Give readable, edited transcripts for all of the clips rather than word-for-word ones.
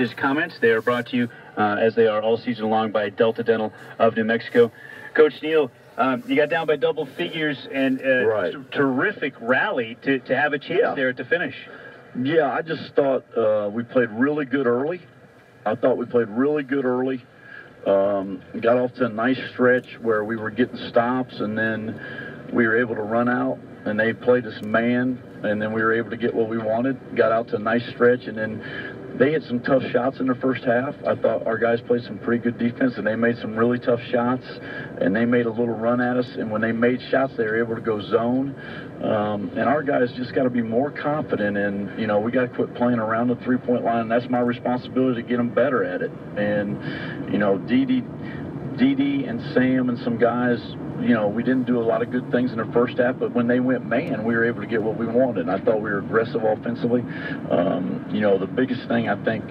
His comments, they are brought to you, as they are all season long, by Delta Dental of New Mexico. Coach Neal, you got down by double figures, and terrific rally to have a chance there at the finish. Yeah, I just thought we played really good early. I thought we played really good early. Got off to a nice stretch where we were getting stops, and then we were able to run out, and they played us man, and then we were able to get what we wanted. Got out to a nice stretch, and then they had some tough shots in the first half. I thought our guys played some pretty good defense, and they made some really tough shots, and they made a little run at us, and when they made shots, they were able to go zone. And our guys just got to be more confident, and, you know, we got to quit playing around the three-point line, and that's my responsibility to get them better at it. And, you know, Dee and Sam and some guys, you know, we didn't do a lot of good things in the first half, but when they went man, we were able to get what we wanted. And I thought we were aggressive offensively. You know, the biggest thing, I think,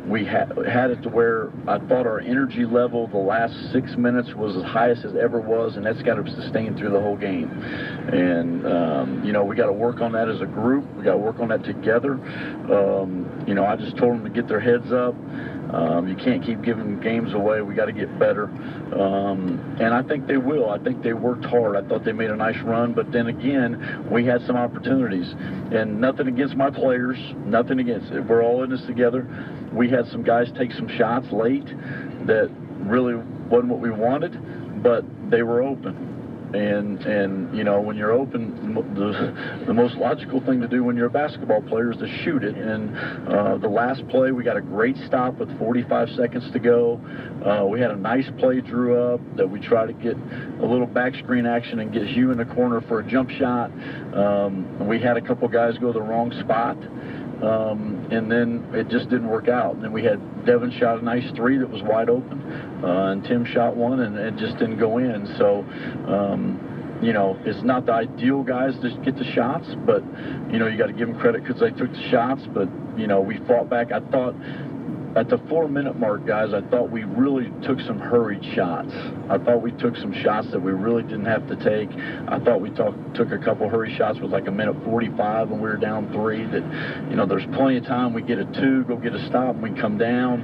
we had it to where I thought our energy level the last 6 minutes was as highest as ever was, and that's got to sustain through the whole game. And, you know, we got to work on that as a group. We got to work on that together. You know, I just told them to get their heads up. You can't keep giving games away. We got to get better. And I think they will. I think they worked hard. I thought they made a nice run. But then again, we had some opportunities. And nothing against my players. Nothing against it. We're all in this together. We had some guys take some shots late that really wasn't what we wanted, but they were open. And you know, when you're open, the most logical thing to do when you're a basketball player is to shoot it. And the last play, we got a great stop with 45 seconds to go. We had a nice play drew up that we try to get a little back screen action and get Hugh in the corner for a jump shot. We had a couple guys go the wrong spot. And then it just didn't work out. And then we had Devin shot a nice three that was wide open, and Tim shot one, and it just didn't go in. So, you know, it's not the ideal guys to get the shots, but, you know, you got to give them credit because they took the shots. But, you know, we fought back. I thought at the 4-minute mark, guys, I thought we really took some hurried shots. I thought we took some shots that we really didn't have to take. I thought we took a couple hurry shots with like a minute 45 when we were down 3. That, you know, there's plenty of time. We get a 2, go get a stop, and we come down.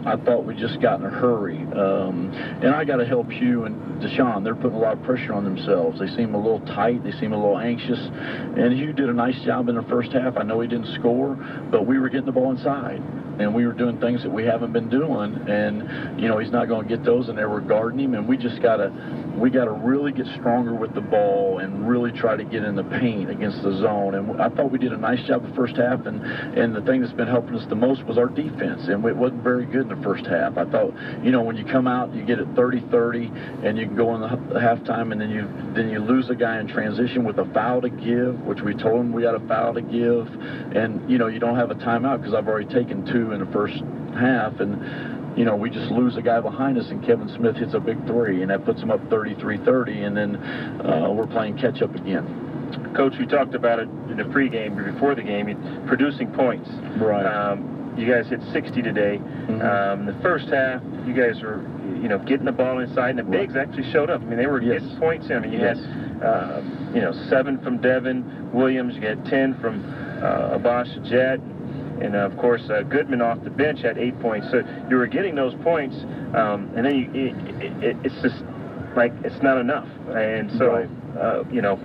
I thought we just got in a hurry. And I got to help Hugh and Deshaun. They're putting a lot of pressure on themselves. They seem a little tight. They seem a little anxious. And Hugh did a nice job in the first half. I know he didn't score, but we were getting the ball inside. And we were doing things that we haven't been doing, and, you know, he's not going to get those, and they were guarding him, and we gotta really get stronger with the ball and really try to get in the paint against the zone. And I thought we did a nice job the first half, and the thing that's been helping us the most was our defense, and it wasn't very good in the first half. I thought, you know, when you come out, you get it 30-30, and you can go in the halftime, and then you lose a guy in transition with a foul to give, which we told him we had a foul to give, and, you know, you don't have a timeout because I've already taken 2 in the first half, and, you know, we just lose a guy behind us, and Kevin Smith hits a big 3, and that puts him up 33-30, and then we're playing catch-up again. Coach, we talked about it in the pregame, before the game, producing points. Right. You guys hit 60 today. Mm-hmm. The first half, you guys were, you know, getting the ball inside, and the bigs actually showed up. I mean, they were getting points in. I mean, you had, you know, 7 from Devin Williams. You had 10 from Abash Jet. And, of course, Goodman off the bench had 8 points. So you were getting those points, and then it's just like it's not enough. And so, you know.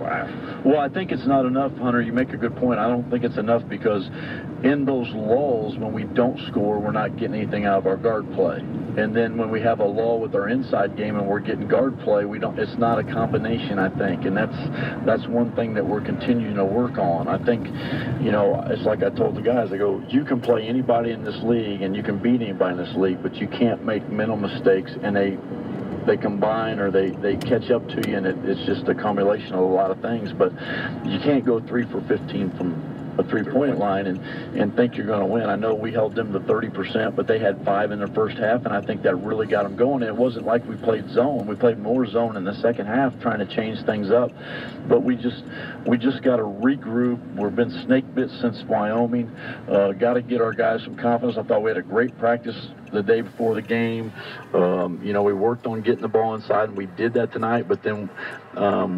Well, I think it's not enough, Hunter. You make a good point. I don't think it's enough because in those lulls, when we don't score, we're not getting anything out of our guard play. And then when we have a lull with our inside game and we're getting guard play, it's not a combination, I think. And that's one thing that we're continuing to work on. I think, you know, it's like I told the guys, I go, you can play anybody in this league and you can beat anybody in this league, but you can't make mental mistakes, and they combine or they catch up to you, and it's just a combination of a lot of things. But you can't go 3 for 15 from a three-point line and think you're going to win. I know we held them to 30%, but they had 5 in their first half, and I think that really got them going. And it wasn't like we played zone. We played more zone in the second half, trying to change things up. But we just got to regroup. We've been snake bit since Wyoming. Got to get our guys some confidence. I thought we had a great practice the day before the game. You know, we worked on getting the ball inside, and we did that tonight, but then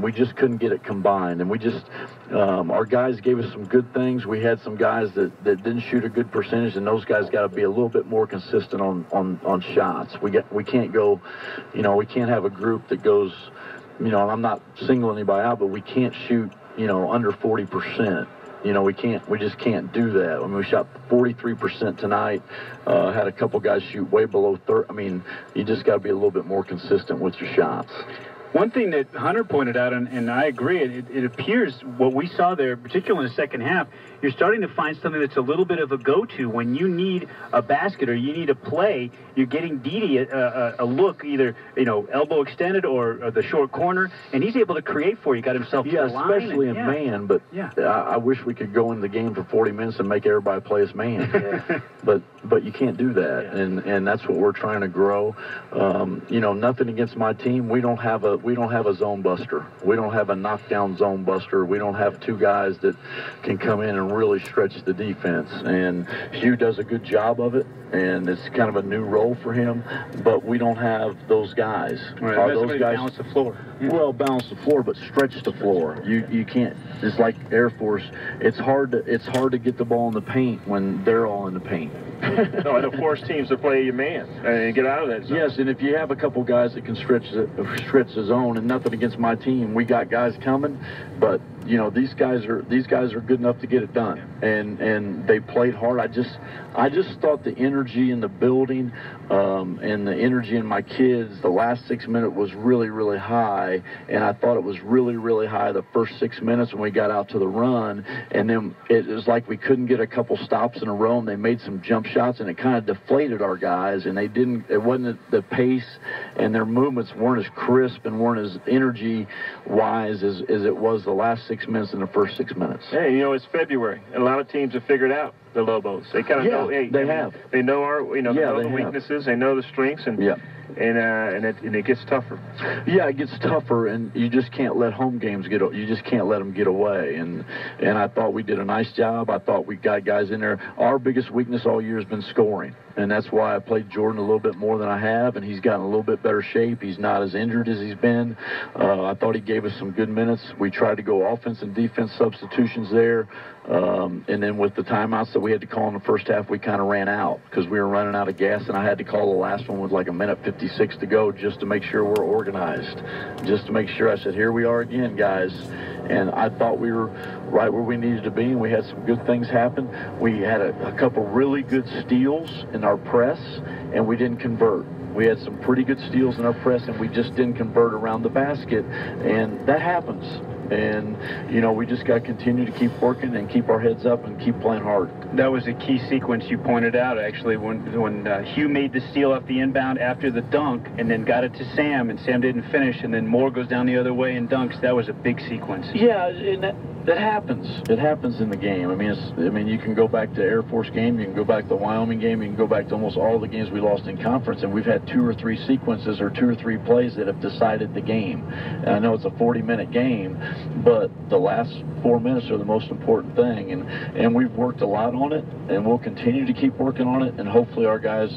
we just couldn't get it combined. And we just, our guys gave us some good things. We had some guys that didn't shoot a good percentage, and those guys got to be a little bit more consistent on shots. We can't go, you know, we can't have a group that goes, you know, I'm not singling anybody out, but we can't shoot, you know, under 40%. You know, we just can't do that. I mean, we shot 43% tonight. Had a couple guys shoot way below 30. I mean, you just got to be a little bit more consistent with your shots. One thing that Hunter pointed out, and I agree, it appears what we saw there, particularly in the second half, you're starting to find something that's a little bit of a go-to. When you need a basket or you need a play, you're getting Didi a look, either, you know, elbow extended or the short corner, and he's able to create for you. Got himself to the line. Especially in man, but I wish we could go into the game for 40 minutes and make everybody play as man. But you can't do that, and that's what we're trying to grow. You know, nothing against my team. We don't have a zone buster. We don't have a knockdown zone buster. We don't have two guys that can come in and really stretch the defense. And Hugh does a good job of it, and it's kind of a new role for him. But we don't have those guys. Right, those guys balance the floor. Well, balance the floor, but stretch the floor. You can't. It's like Air Force. It's hard to get the ball in the paint when they're all in the paint. No, it'll force teams to play your man and get out of that zone. Yes, and if you have a couple guys that can stretch the zone, and nothing against my team, we got guys coming, but you know, these guys are good enough to get it done, and they played hard. I just thought the energy in the building and the energy in my kids, the last 6 minutes was really, really high, and I thought it was really, really high the first 6 minutes when we got out to the run, and then it was like we couldn't get a couple stops in a row, and they made some jump shots, and it kind of deflated our guys, and it wasn't the pace, and their movements weren't as crisp and weren't as energy wise as it was the last 6 minutes and the first 6 minutes. Hey, you know, it's February, and a lot of teams have figured out the Lobos. They kind of know. Hey, they have. They know our, you know, they know the weaknesses. They know the strengths, and it gets tougher. Yeah, it gets tougher, and you just can't let home games you just can't let them get away. And I thought we did a nice job. I thought we got guys in there. Our biggest weakness all year has been scoring, and that's why I played Jordan a little bit more than I have, and he's gotten a little bit better shape. He's not as injured as he's been. I thought he gave us some good minutes. We tried to go offense and defense substitutions there, and then with the timeouts that we had to call in the first half, we kind of ran out because we were running out of gas, and I had to call the last one with like a minute 56 to go just to make sure we're organized, just to make sure. I said, here we are again, guys. And I thought we were right where we needed to be, and we had some good things happen. We had a couple really good steals in our press, and we didn't convert. We had some pretty good steals in our press, and we just didn't convert around the basket, and that happens. And, you know, we just got to continue to keep working and keep our heads up and keep playing hard. That was a key sequence you pointed out, actually, when Hugh made the steal off the inbound after the dunk and then got it to Sam, and Sam didn't finish, and then Moore goes down the other way and dunks. That was a big sequence. Yeah, and that happens. It happens in the game. I mean, you can go back to Air Force game, you can go back to the Wyoming game, you can go back to almost all the games we lost in conference, and we've had 2 or 3 sequences or 2 or 3 plays that have decided the game. And I know it's a 40-minute game, but the last 4 minutes are the most important thing, and we've worked a lot on it, and we'll continue to keep working on it, and hopefully our guys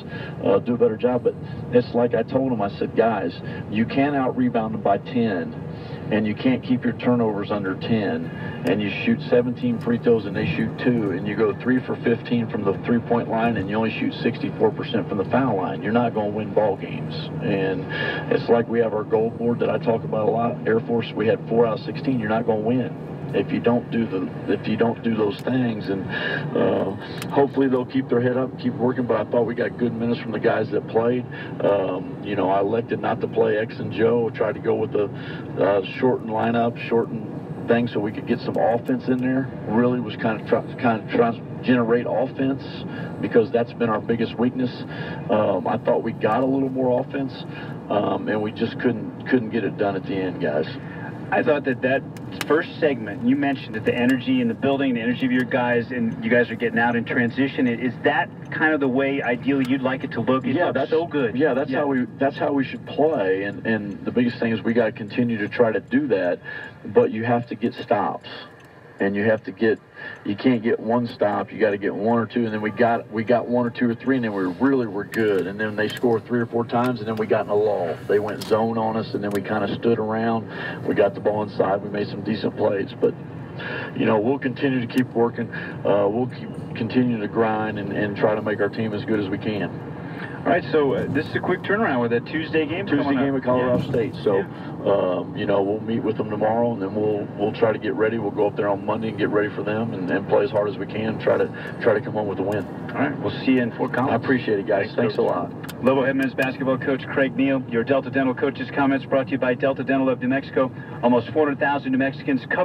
do a better job. But it's like I told them, I said, guys, you can't out-rebound them by 10, and you can't keep your turnovers under 10, and you shoot 17 free throws and they shoot 2, and you go 3 for 15 from the three-point line, and you only shoot 64% from the foul line. You're not going to win ball games. And it's like we have our goal board that I talk about a lot. Air Force, we had 4 out of 16. You're not going to win if you don't do those things. And hopefully they'll keep their head up and keep working. But I thought we got good minutes from the guys that played. You know, I elected not to play X and Joe. Tried to go with the shortened lineup, shortened thing, so we could get some offense in there. Really was kind of trying to generate offense, because that's been our biggest weakness. I thought we got a little more offense, and we just couldn't get it done at the end, guys. I thought that first segment, you mentioned that the energy in the building, the energy of your guys, and you guys are getting out in transition. Is that kind of the way ideally you'd like it to look? That's so good. Yeah, that's how we should play. And the biggest thing is we got to continue to try to do that, but you have to get stops. and you can't get one stop. You got to get one or two, and then we got one or two or three, and then we were good. And then they scored 3 or 4 times, and then we got in a lull. They went zone on us, and then we kind of stood around. We got the ball inside. We made some decent plays, but we'll continue to keep working. We'll continue to grind and try to make our team as good as we can. All right, so this is a quick turnaround with a Tuesday game. Tuesday game at Colorado State. So, we'll meet with them tomorrow, and then we'll try to get ready. We'll go up there on Monday and get ready for them, and play as hard as we can. Try to come home with a win. All right, we'll see you in Fort Collins. I appreciate it, guys. Thanks a lot. Levelhead men's basketball coach Craig Neal. Your Delta Dental coaches' comments brought to you by Delta Dental of New Mexico. Almost 400,000 New Mexicans covered.